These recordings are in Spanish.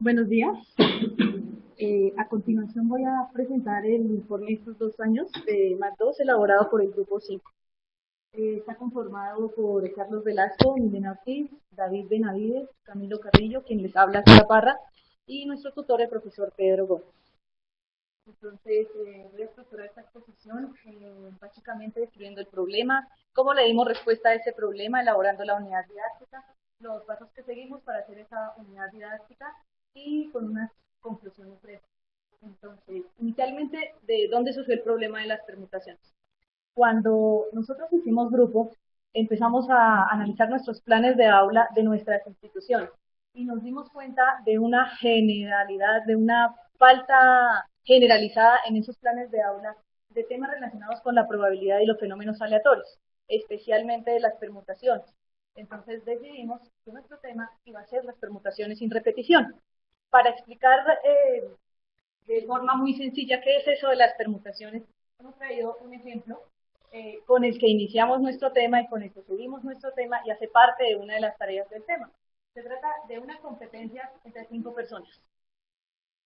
Buenos días. A continuación voy a presentar el informe de estos 2 años de MAT2 elaborado por el Grupo 5. Está conformado por Carlos Velasco, Milena Ortiz, David Benavides, Camilo Carrillo, quien les habla Sara Parra, y nuestro tutor, el profesor Pedro Gómez. Entonces, voy a estructurar esta exposición básicamente describiendo el problema, cómo le dimos respuesta a ese problema, elaborando la unidad didáctica, los pasos que seguimos para hacer esa unidad didáctica y con unas conclusiones breves. Entonces, inicialmente, ¿de dónde surgió el problema de las permutaciones? Cuando nosotros hicimos grupo, empezamos a analizar nuestros planes de aula de nuestras instituciones y nos dimos cuenta de una generalidad, de una falta generalizada en esos planes de aula de temas relacionados con la probabilidad y los fenómenos aleatorios, especialmente de las permutaciones. Entonces decidimos que nuestro tema iba a ser las permutaciones sin repetición. Para explicar de forma muy sencilla qué es eso de las permutaciones, hemos traído un ejemplo con el que iniciamos nuestro tema y con el que subimos nuestro tema y hace parte de una de las tareas del tema. Se trata de una competencia entre 5 personas.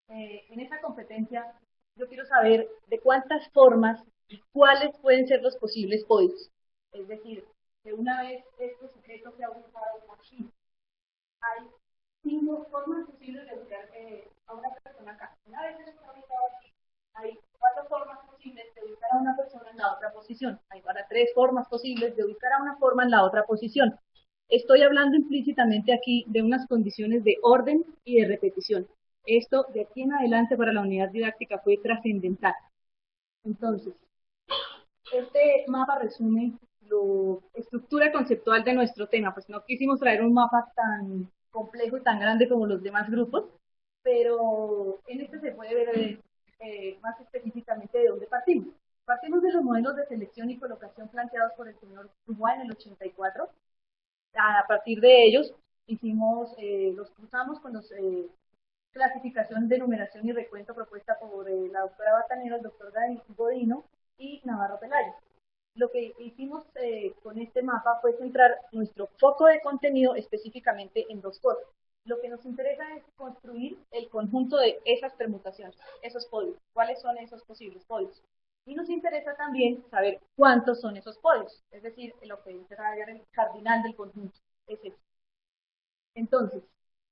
En esa competencia yo quiero saber de cuántas formas y cuáles pueden ser los posibles podios. Es decir, que una vez este sujeto se ha ubicado aquí, hay 5 formas posibles de ubicar a una persona acá. Una vez que está ubicado aquí, hay 4 formas posibles de ubicar a una persona en la otra posición. Hay para 3 formas posibles de ubicar a una forma en la otra posición. Estoy hablando implícitamente aquí de unas condiciones de orden y de repetición. Esto de aquí en adelante para la unidad didáctica fue trascendental. Entonces, este mapa resume la estructura conceptual de nuestro tema, pues no quisimos traer un mapa tan complejo y tan grande como los demás grupos, pero en este se puede ver más específicamente de dónde partimos. Partimos de los modelos de selección y colocación planteados por el señor Dubois en el 84. A partir de ellos hicimos, los cruzamos con los clasificación de numeración y recuento propuesta por la doctora Batanero, el doctor Godino y Navarro Pelayo. Lo que hicimos con este mapa fue centrar nuestro foco de contenido específicamente en 2 cosas. Lo que nos interesa es construir el conjunto de esas permutaciones, esos podios. ¿Cuáles son esos posibles podios? Y nos interesa también saber cuántos son esos podios, es decir, lo que interesa ver el cardinal del conjunto. Es eso. Entonces,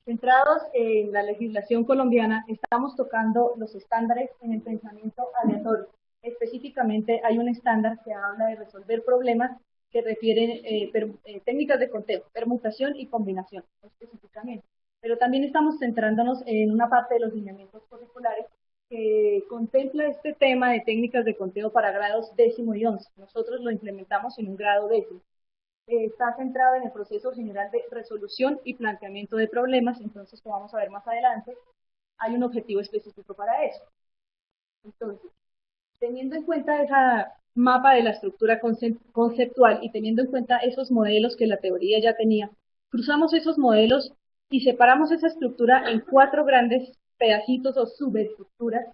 centrados en la legislación colombiana, estamos tocando los estándares en el pensamiento aleatorio. Específicamente, hay un estándar que habla de resolver problemas que refieren técnicas de conteo, permutación y combinación, específicamente. Pero también estamos centrándonos en una parte de los lineamientos curriculares que contempla este tema de técnicas de conteo para grados 10º y 11. Nosotros lo implementamos en un grado 10º. Está centrado en el proceso general de resolución y planteamiento de problemas, entonces, como vamos a ver más adelante, hay un objetivo específico para eso. Entonces, teniendo en cuenta esa mapa de la estructura conceptual y teniendo en cuenta esos modelos que la teoría ya tenía, cruzamos esos modelos y separamos esa estructura en 4 grandes pedacitos o subestructuras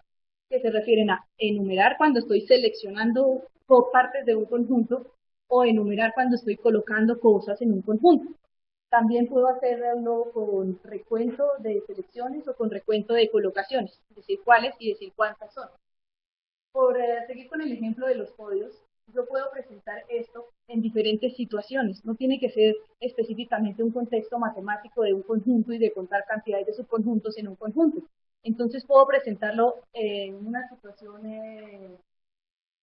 que se refieren a enumerar cuando estoy seleccionando partes de un conjunto o enumerar cuando estoy colocando cosas en un conjunto. También puedo hacerlo con recuento de selecciones o con recuento de colocaciones, decir cuáles y decir cuántas son. Por seguir con el ejemplo de los podios, yo puedo presentar esto en diferentes situaciones. No tiene que ser específicamente un contexto matemático de un conjunto y de contar cantidades de subconjuntos en un conjunto. Entonces puedo presentarlo en una situación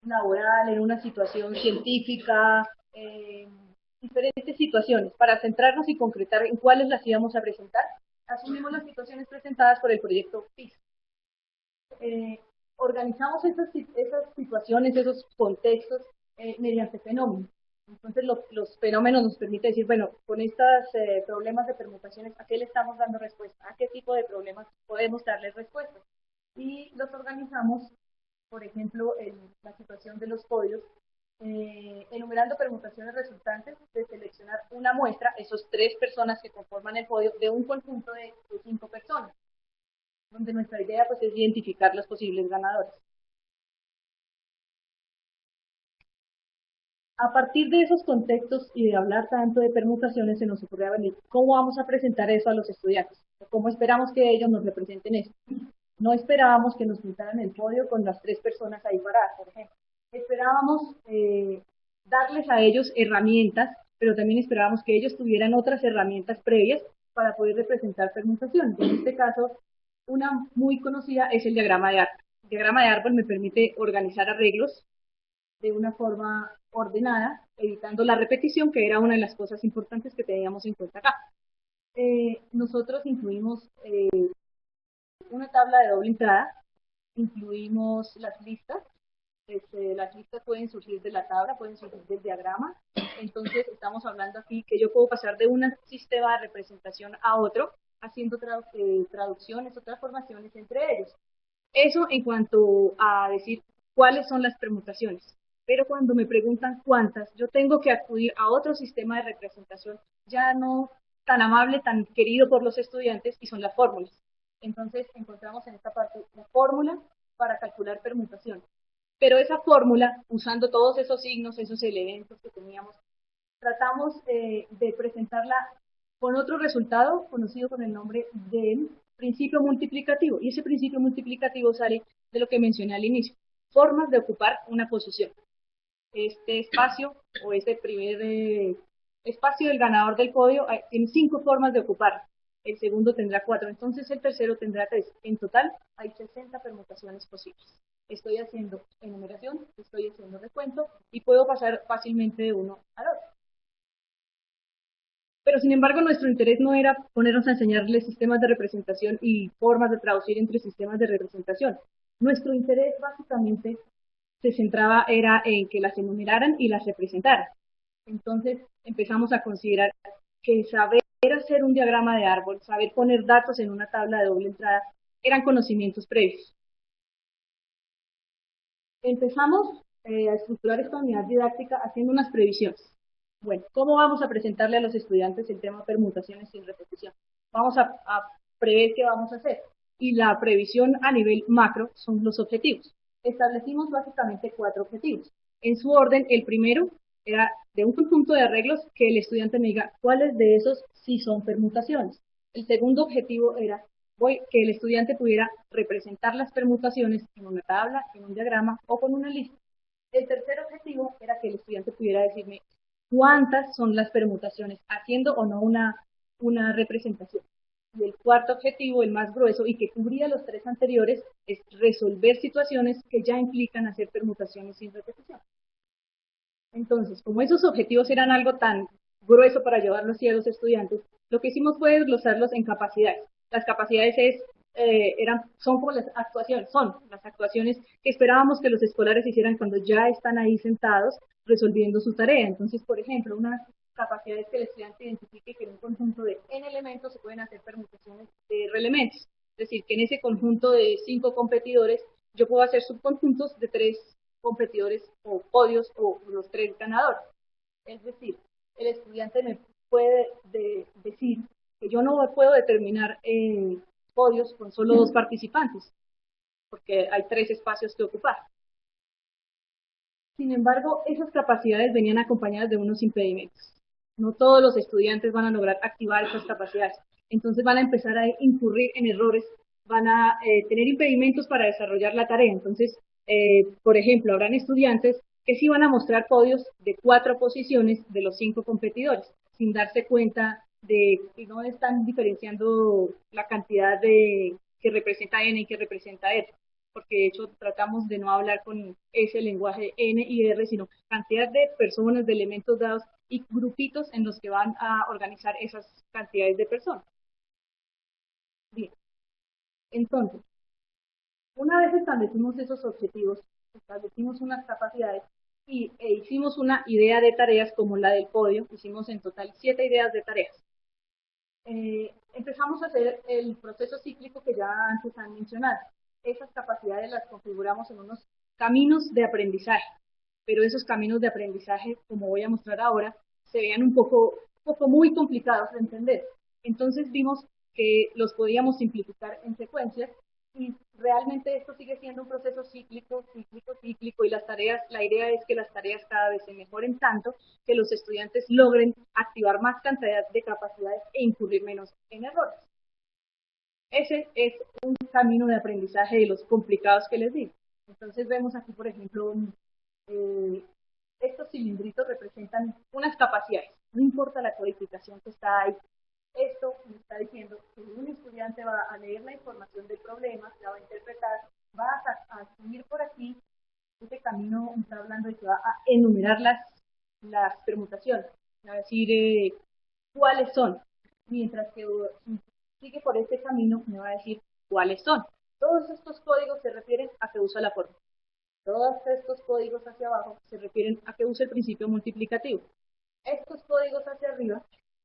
laboral, en una situación científica, diferentes situaciones, para centrarnos y concretar en cuáles las íbamos a presentar. Asumimos las situaciones presentadas por el proyecto PIS. Eh, Organizamos esas situaciones, esos contextos mediante fenómenos. Entonces, los fenómenos nos permiten decir, bueno, con estos problemas de permutaciones, ¿a qué le estamos dando respuesta? ¿A qué tipo de problemas podemos darles respuesta? Y los organizamos, por ejemplo, en la situación de los podios, enumerando permutaciones resultantes de seleccionar una muestra, esos 3 personas que conforman el podio, de un conjunto de 5 personas, donde nuestra idea pues, es identificar los posibles ganadores. A partir de esos contextos y de hablar tanto de permutaciones, se nos ocurrió venir, ¿cómo vamos a presentar eso a los estudiantes? ¿Cómo esperamos que ellos nos representen eso? No esperábamos que nos pintaran el podio con las tres personas ahí paradas, por ejemplo. Esperábamos darles a ellos herramientas, pero también esperábamos que ellos tuvieran otras herramientas previas para poder representar permutaciones. En este caso, una muy conocida es el diagrama de árbol. El diagrama de árbol me permite organizar arreglos de una forma ordenada, evitando la repetición, que era una de las cosas importantes que teníamos en cuenta acá. Nosotros incluimos una tabla de doble entrada, incluimos las listas. Las listas pueden surgir de la tabla, pueden surgir del diagrama. Entonces, estamos hablando aquí que yo puedo pasar de un sistema de representación a otro, haciendo traducciones o transformaciones entre ellos. Eso en cuanto a decir cuáles son las permutaciones. Pero cuando me preguntan cuántas, yo tengo que acudir a otro sistema de representación ya no tan amable, tan querido por los estudiantes, y son las fórmulas. Entonces, encontramos en esta parte la fórmula para calcular permutaciones. Pero esa fórmula, usando todos esos signos, esos elementos que teníamos, tratamos de presentarla con otro resultado conocido con el nombre del principio multiplicativo. Y ese principio multiplicativo sale de lo que mencioné al inicio, formas de ocupar una posición. Este espacio o este primer espacio del ganador del podio tiene 5 formas de ocupar. El segundo tendrá 4, entonces el tercero tendrá 3. En total hay 60 permutaciones posibles. Estoy haciendo enumeración, estoy haciendo recuento y puedo pasar fácilmente de uno al otro. Pero sin embargo, nuestro interés no era ponernos a enseñarles sistemas de representación y formas de traducir entre sistemas de representación. Nuestro interés básicamente se centraba era en que las enumeraran y las representaran. Entonces empezamos a considerar que saber hacer un diagrama de árbol, saber poner datos en una tabla de doble entrada, eran conocimientos previos. Empezamos a estructurar esta unidad didáctica haciendo unas previsiones. Bueno, ¿cómo vamos a presentarle a los estudiantes el tema permutaciones sin repetición? Vamos a prever qué vamos a hacer. Y la previsión a nivel macro son los objetivos. Establecimos básicamente 4 objetivos. En su orden, el primero era de un conjunto de arreglos que el estudiante me diga cuáles de esos sí son permutaciones. El segundo objetivo era que el estudiante pudiera representar las permutaciones en una tabla, en un diagrama o con una lista. El tercer objetivo era que el estudiante pudiera decirme cuántas son las permutaciones, haciendo o no una representación. Y el cuarto objetivo, el más grueso y que cubría los 3 anteriores, es resolver situaciones que ya implican hacer permutaciones sin repetición. Entonces, como esos objetivos eran algo tan grueso para llevarlos a los estudiantes, lo que hicimos fue desglosarlos en capacidades. Las capacidades son como son las actuaciones que esperábamos que los escolares hicieran cuando ya están ahí sentados resolviendo su tarea. Entonces, por ejemplo, una capacidad es que el estudiante identifique que en un conjunto de n elementos se pueden hacer permutaciones de elementos. Es decir, que en ese conjunto de 5 competidores yo puedo hacer subconjuntos de 3 competidores o podios o los 3 ganadores. Es decir, el estudiante me puede decir que yo no puedo determinar podios con solo 2 participantes, porque hay 3 espacios que ocupar. Sin embargo, esas capacidades venían acompañadas de unos impedimentos. No todos los estudiantes van a lograr activar esas capacidades. Entonces van a empezar a incurrir en errores, van a tener impedimentos para desarrollar la tarea. Entonces, por ejemplo, habrán estudiantes que sí van a mostrar podios de 4 posiciones de los 5 competidores, sin darse cuenta de que no están diferenciando la cantidad de que representa N y que representa R, porque de hecho tratamos de no hablar con ese lenguaje N y R, sino cantidad de personas, de elementos dados y grupitos en los que van a organizar esas cantidades de personas. Bien, entonces, una vez establecimos esos objetivos, establecimos unas capacidades e hicimos una idea de tareas como la del podio, hicimos en total 7 ideas de tareas. Empezamos a hacer el proceso cíclico que ya antes han mencionado. Esas capacidades las configuramos en unos caminos de aprendizaje, pero esos caminos de aprendizaje, como voy a mostrar ahora, se veían un poco muy complicados de entender. Entonces vimos que los podíamos simplificar en secuencias Y realmente esto sigue siendo un proceso cíclico, y las tareas, la idea es que las tareas cada vez se mejoren tanto que los estudiantes logren activar más cantidad de capacidades e incurrir menos en errores. Ese es un camino de aprendizaje de los complicados que les digo. Entonces vemos aquí, por ejemplo, eh, estos cilindritos representan unas capacidades, no importa la codificación que está ahí. Esto me está diciendo que un estudiante va a leer la información del problema, la va a interpretar, va a seguir por aquí, este camino está hablando de que va a enumerar las permutaciones, va a decir cuáles son, mientras que sigue por este camino me va a decir cuáles son. Todos estos códigos se refieren a que usa la fórmula. Todos estos códigos hacia abajo se refieren a que use el principio multiplicativo. Estos códigos hacia arriba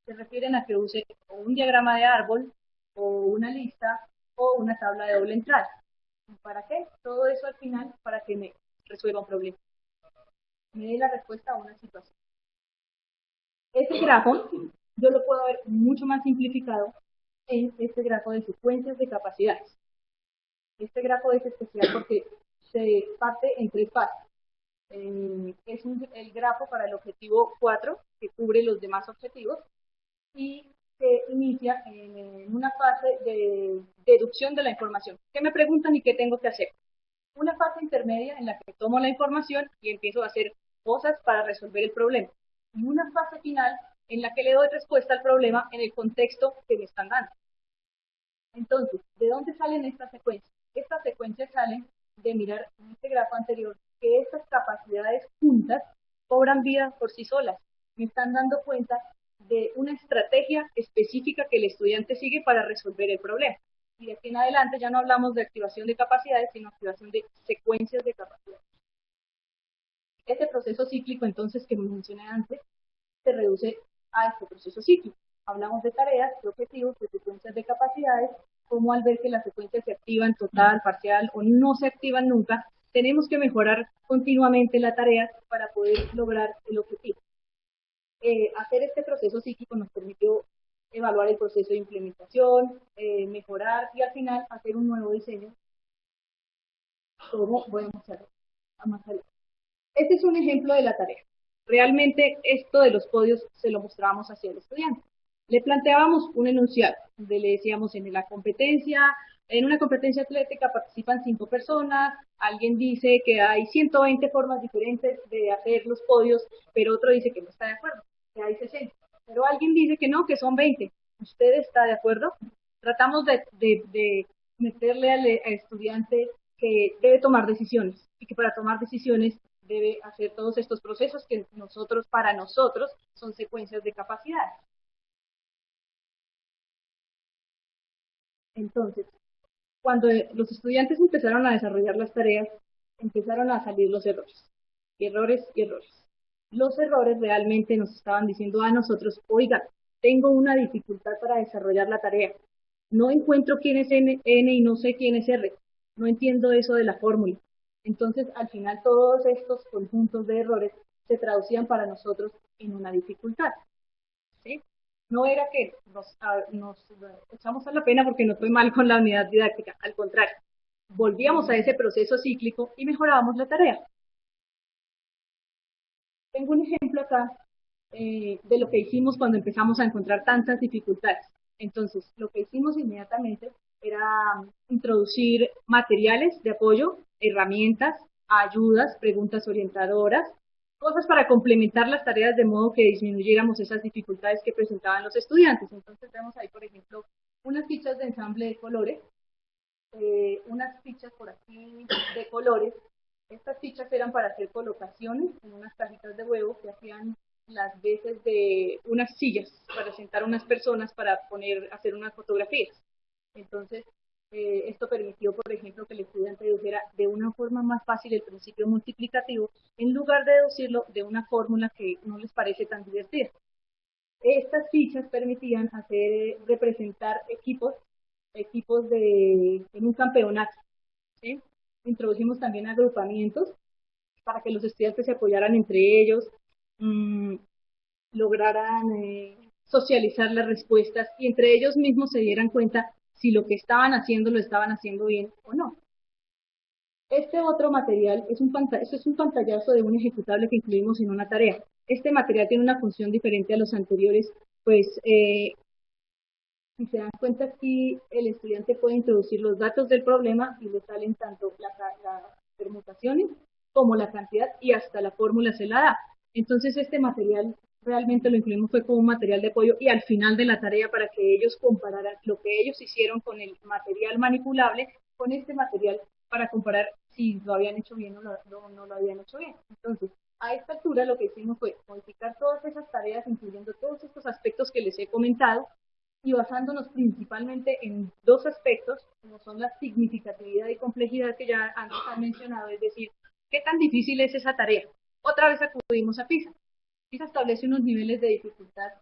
se refieren a que use un diagrama de árbol, o una lista, o una tabla de doble entrada. ¿Para qué? Todo eso al final para que me resuelva un problema. Me dé la respuesta a una situación. Este grafo yo lo puedo ver mucho más simplificado en este grafo de secuencias de capacidades. Este grafo es especial porque se parte en tres fases. Es el grafo para el objetivo 4, que cubre los demás objetivos, y se inicia en una fase de deducción de la información. ¿Qué me preguntan y qué tengo que hacer? Una fase intermedia en la que tomo la información y empiezo a hacer cosas para resolver el problema. Y una fase final en la que le doy respuesta al problema en el contexto que me están dando. Entonces, ¿de dónde salen estas secuencias? Estas secuencias salen de mirar en este grafo anterior que estas capacidades juntas cobran vida por sí solas. Me están dando cuenta de una estrategia específica que el estudiante sigue para resolver el problema. Y de aquí en adelante ya no hablamos de activación de capacidades, sino activación de secuencias de capacidades. Este proceso cíclico, entonces, que mencioné antes, se reduce a este proceso cíclico. Hablamos de tareas, de objetivos, de secuencias de capacidades, como al ver que las secuencias se activan total, parcial o no se activan nunca, tenemos que mejorar continuamente la tarea para poder lograr el objetivo. Hacer este proceso cíclico nos permitió evaluar el proceso de implementación, mejorar y al final hacer un nuevo diseño. ¿Cómo voy a mostrarlo más adelante? Este es un ejemplo de la tarea. Realmente esto de los podios se lo mostrábamos hacia el estudiante. Le planteábamos un enunciado, donde le decíamos en una competencia atlética participan 5 personas, alguien dice que hay 120 formas diferentes de hacer los podios, pero otro dice que no está de acuerdo, que hay 60. Pero alguien dice que no, que son 20. ¿Usted está de acuerdo? Tratamos de meterle al estudiante que debe tomar decisiones y que para tomar decisiones debe hacer todos estos procesos que para nosotros, son secuencias de capacidades. Entonces, cuando los estudiantes empezaron a desarrollar las tareas, empezaron a salir los errores. Errores y errores. Los errores realmente nos estaban diciendo a nosotros, oiga, tengo una dificultad para desarrollar la tarea. No encuentro quién es N y no sé quién es R. No entiendo eso de la fórmula. Entonces, al final, todos estos conjuntos de errores se traducían para nosotros en una dificultad. ¿Sí? No era que nos echamos a la pena porque no fue mal con la unidad didáctica, al contrario, volvíamos a ese proceso cíclico y mejorábamos la tarea. Tengo un ejemplo acá de lo que hicimos cuando empezamos a encontrar tantas dificultades. Entonces, lo que hicimos inmediatamente era introducir materiales de apoyo, herramientas, ayudas, preguntas orientadoras, cosas para complementar las tareas de modo que disminuyéramos esas dificultades que presentaban los estudiantes. Entonces vemos ahí, por ejemplo, unas fichas de ensamble de colores, unas fichas por aquí de colores. Estas fichas eran para hacer colocaciones en unas cajitas de huevo que hacían las veces de unas sillas para sentar unas personas para hacer unas fotografías. Entonces, esto permitió, por ejemplo, que el estudiante dedujera de una forma más fácil el principio multiplicativo en lugar de deducirlo de una fórmula que no les parece tan divertida. Estas fichas permitían representar equipos en un campeonato. ¿Sí? Introdujimos también agrupamientos para que los estudiantes se apoyaran entre ellos, lograran socializar las respuestas y entre ellos mismos se dieran cuenta si lo que estaban haciendo lo estaban haciendo bien o no. Este otro material esto es un pantallazo de un ejecutable que incluimos en una tarea. Este material tiene una función diferente a los anteriores, pues si se dan cuenta aquí, el estudiante puede introducir los datos del problema y le salen tanto las permutaciones como la cantidad y hasta la fórmula se la da. Entonces este material realmente lo incluimos fue como un material de apoyo y al final de la tarea para que ellos compararan lo que ellos hicieron con el material manipulable con este material para comparar si lo habían hecho bien o no lo habían hecho bien. Entonces, a esta altura lo que hicimos fue modificar todas esas tareas, incluyendo todos estos aspectos que les he comentado, y basándonos principalmente en dos aspectos, como son la significatividad y complejidad que ya antes han mencionado, es decir, qué tan difícil es esa tarea. Otra vez acudimos a PISA. PISA establece unos niveles de dificultad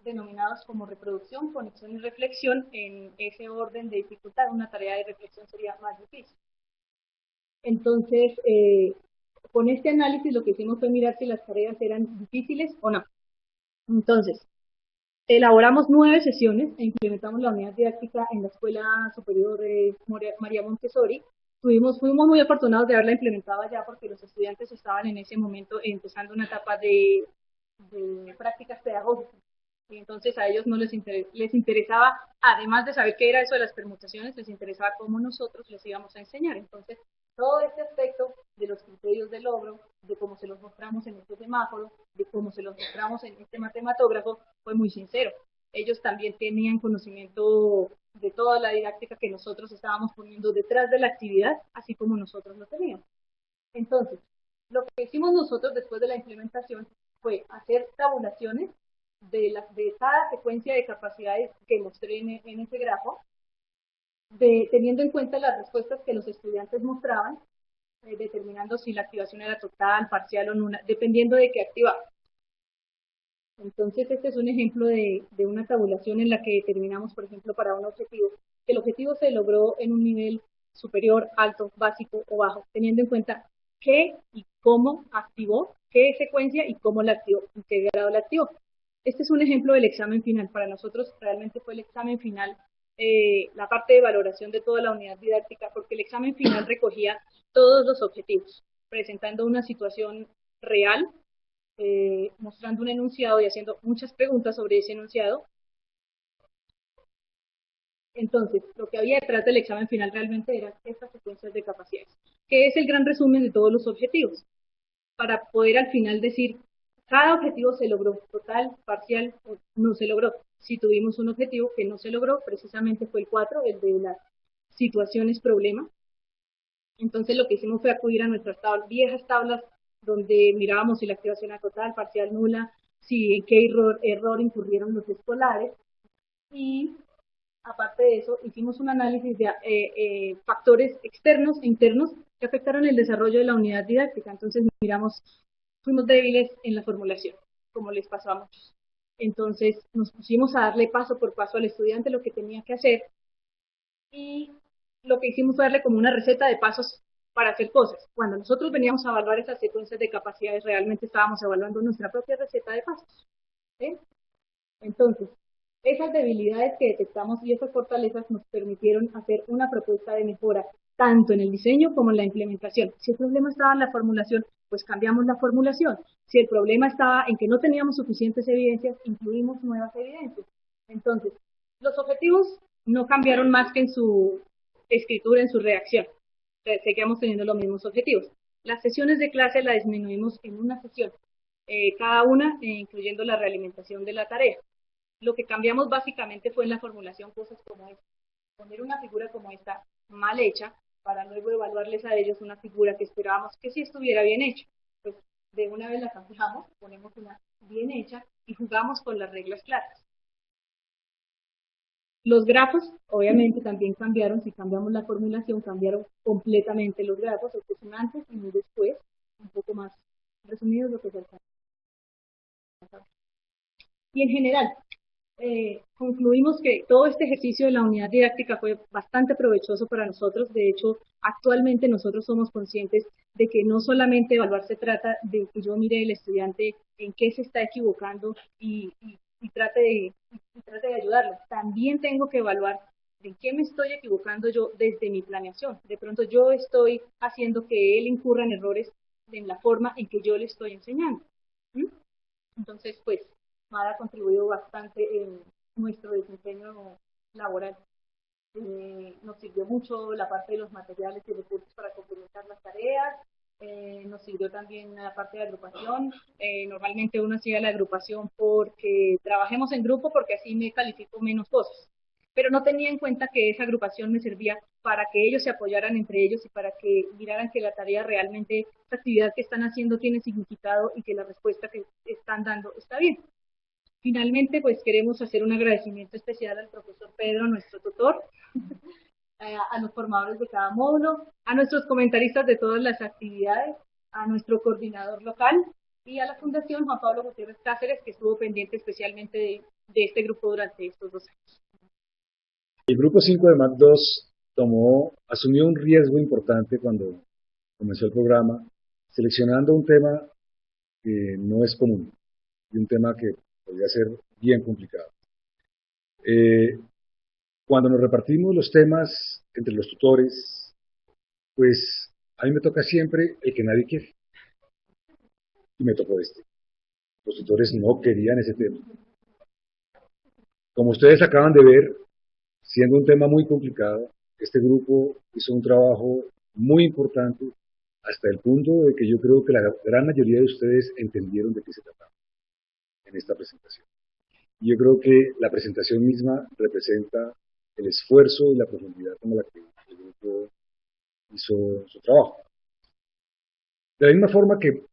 denominados como reproducción, conexión y reflexión en ese orden de dificultad. Una tarea de reflexión sería más difícil. Entonces, con este análisis lo que hicimos fue mirar si las tareas eran difíciles o no. Entonces, elaboramos 9 sesiones e implementamos la unidad didáctica en la Escuela Superior María Montessori. Fuimos muy afortunados de haberla implementado allá porque los estudiantes estaban en ese momento empezando una etapa de prácticas pedagógicas. Y entonces a ellos no les interesaba, además de saber qué era eso de las permutaciones, les interesaba cómo nosotros les íbamos a enseñar. Entonces, todo este aspecto de los criterios de logro, de cómo se los mostramos en este semáforo, de cómo se los mostramos en este matematógrafo, fue muy sincero. Ellos también tenían conocimiento de toda la didáctica que nosotros estábamos poniendo detrás de la actividad, así como nosotros lo teníamos. Entonces, lo que hicimos nosotros después de la implementación fue hacer tabulaciones de cada secuencia de capacidades que mostré en ese grafo, teniendo en cuenta las respuestas que los estudiantes mostraban, determinando si la activación era total, parcial o nula, dependiendo de qué activaba. Entonces, este es un ejemplo de una tabulación en la que determinamos, por ejemplo, para un objetivo, que el objetivo se logró en un nivel superior, alto, básico o bajo, teniendo en cuenta qué y cómo activó, qué secuencia y cómo la activó, en qué grado la activó. Este es un ejemplo del examen final. Para nosotros realmente fue el examen final, la parte de valoración de toda la unidad didáctica, porque el examen final recogía todos los objetivos, presentando una situación real, mostrando un enunciado y haciendo muchas preguntas sobre ese enunciado. Entonces, lo que había detrás del examen final realmente eran estas secuencias de capacidades, que es el gran resumen de todos los objetivos, para poder al final decir, cada objetivo se logró, total, parcial, o no se logró. Si tuvimos un objetivo que no se logró, precisamente fue el 4, el de las situaciones problema. Entonces lo que hicimos fue acudir a nuestras viejas tablas donde mirábamos si la activación era total, parcial, nula, si en qué error incurrieron los escolares, y aparte de eso hicimos un análisis de factores externos e internos que afectaron el desarrollo de la unidad didáctica. Entonces miramos, fuimos débiles en la formulación, como les pasó a muchos. Entonces nos pusimos a darle paso por paso al estudiante lo que tenía que hacer, y lo que hicimos fue darle como una receta de pasos para hacer cosas. Cuando nosotros veníamos a evaluar esas secuencias de capacidades, realmente estábamos evaluando nuestra propia receta de pasos. ¿Sí? Entonces, esas debilidades que detectamos y esas fortalezas nos permitieron hacer una propuesta de mejora, tanto en el diseño como en la implementación. Si el problema estaba en la formulación, pues cambiamos la formulación. Si el problema estaba en que no teníamos suficientes evidencias, incluimos nuevas evidencias. Entonces, los objetivos no cambiaron más que en su escritura, en su redacción. Seguíamos teniendo los mismos objetivos. Las sesiones de clase las disminuimos en una sesión, cada una incluyendo la realimentación de la tarea. Lo que cambiamos básicamente fue en la formulación cosas como esta. Poner una figura como esta mal hecha para luego evaluarles a ellos una figura que esperábamos que sí estuviera bien hecha. Pues de una vez la cambiamos, ponemos una bien hecha y jugamos con las reglas claras. Los grafos, obviamente, también cambiaron. Si cambiamos la formulación, cambiaron completamente los grafos. Este es un antes y un después, un poco más resumido lo que se alcanza. Y en general, concluimos que todo este ejercicio de la unidad didáctica fue bastante provechoso para nosotros. De hecho, actualmente nosotros somos conscientes de que no solamente evaluar se trata de que yo mire el estudiante en qué se está equivocando y trate de ayudarlo. También tengo que evaluar ¿en qué me estoy equivocando yo desde mi planeación? De pronto yo estoy haciendo que él incurra en errores en la forma en que yo le estoy enseñando. ¿Mm? Entonces, pues, MAD ha contribuido bastante en nuestro desempeño laboral. Nos sirvió mucho la parte de los materiales y recursos para complementar las tareas, nos sirvió también la parte de agrupación. Normalmente uno hacía la agrupación porque trabajemos en grupo, porque así me califico menos cosas, pero no tenía en cuenta que esa agrupación me servía para que ellos se apoyaran entre ellos y para que miraran que la tarea realmente, esta actividad que están haciendo tiene significado y que la respuesta que están dando está bien. Finalmente, pues queremos hacer un agradecimiento especial al profesor Pedro, nuestro tutor, a los formadores de cada módulo, a nuestros comentaristas de todas las actividades, a nuestro coordinador local y a la Fundación Juan Pablo Gutiérrez Cáceres, que estuvo pendiente especialmente de este grupo durante estos 2 años. El grupo 5 de MAT 2 asumió un riesgo importante cuando comenzó el programa, seleccionando un tema que no es común y un tema que podría ser bien complicado. Cuando nos repartimos los temas entre los tutores, pues a mí me toca siempre el que nadie quiere. Y me tocó este. Los tutores no querían ese tema. Como ustedes acaban de ver, siendo un tema muy complicado, este grupo hizo un trabajo muy importante hasta el punto de que yo creo que la gran mayoría de ustedes entendieron de qué se trataba en esta presentación. Y yo creo que la presentación misma representa el esfuerzo y la profundidad con la que el grupo hizo su trabajo. De la misma forma que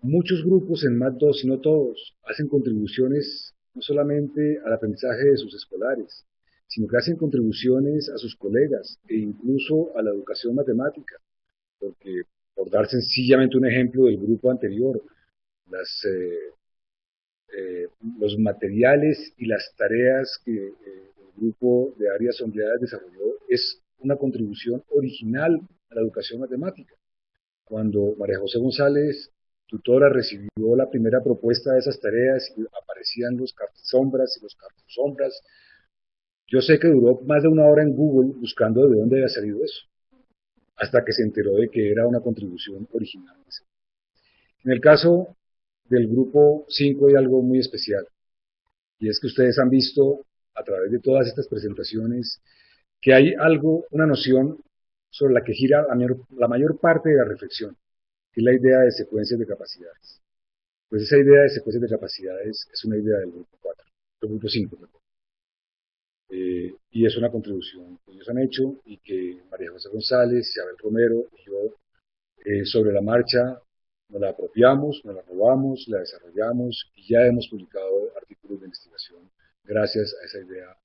muchos grupos en MAT 2, y no todos, hacen contribuciones no solamente al aprendizaje de sus escolares, sino que hacen contribuciones a sus colegas e incluso a la educación matemática, porque por dar sencillamente un ejemplo del grupo anterior, las, los materiales y las tareas que el grupo de áreas sombreadas desarrolló es una contribución original a la educación matemática. Cuando María José González, tutora, recibió la primera propuesta de esas tareas y aparecían los cartosombras y los cartosombras, yo sé que duró más de una hora en Google buscando de dónde había salido eso, hasta que se enteró de que era una contribución original. En el caso del grupo 5 hay algo muy especial, y es que ustedes han visto a través de todas estas presentaciones que hay algo, una noción sobre la que gira la mayor parte de la reflexión, que es la idea de secuencias de capacidades. Pues esa idea de secuencias de capacidades es una idea del grupo 4, del grupo 5, y es una contribución que ellos han hecho y que María José González, Isabel Romero y yo sobre la marcha nos la apropiamos, nos la robamos, la desarrollamos y ya hemos publicado artículos de investigación gracias a esa idea.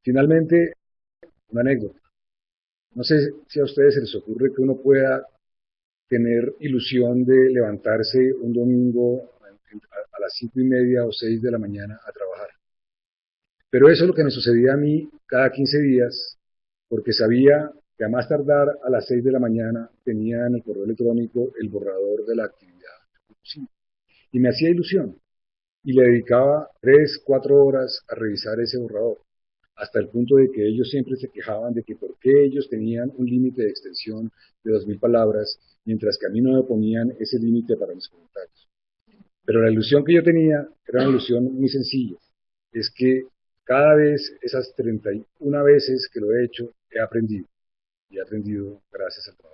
Finalmente, una anécdota. No sé si a ustedes se les ocurre que uno pueda tener ilusión de levantarse un domingo a las 5:30 o 6 de la mañana a trabajar. Pero eso es lo que me sucedía a mí cada 15 días, porque sabía que a más tardar a las 6 de la mañana tenía en el correo electrónico el borrador de la actividad. Y me hacía ilusión. Y le dedicaba 3, 4 horas a revisar ese borrador, hasta el punto de que ellos siempre se quejaban de que por qué ellos tenían un límite de extensión de 2.000 palabras, mientras que a mí no me ponían ese límite para mis comentarios. Pero la ilusión que yo tenía era una ilusión muy sencilla, es que cada vez, esas 31 veces que lo he hecho, he aprendido, y he aprendido gracias al trabajo.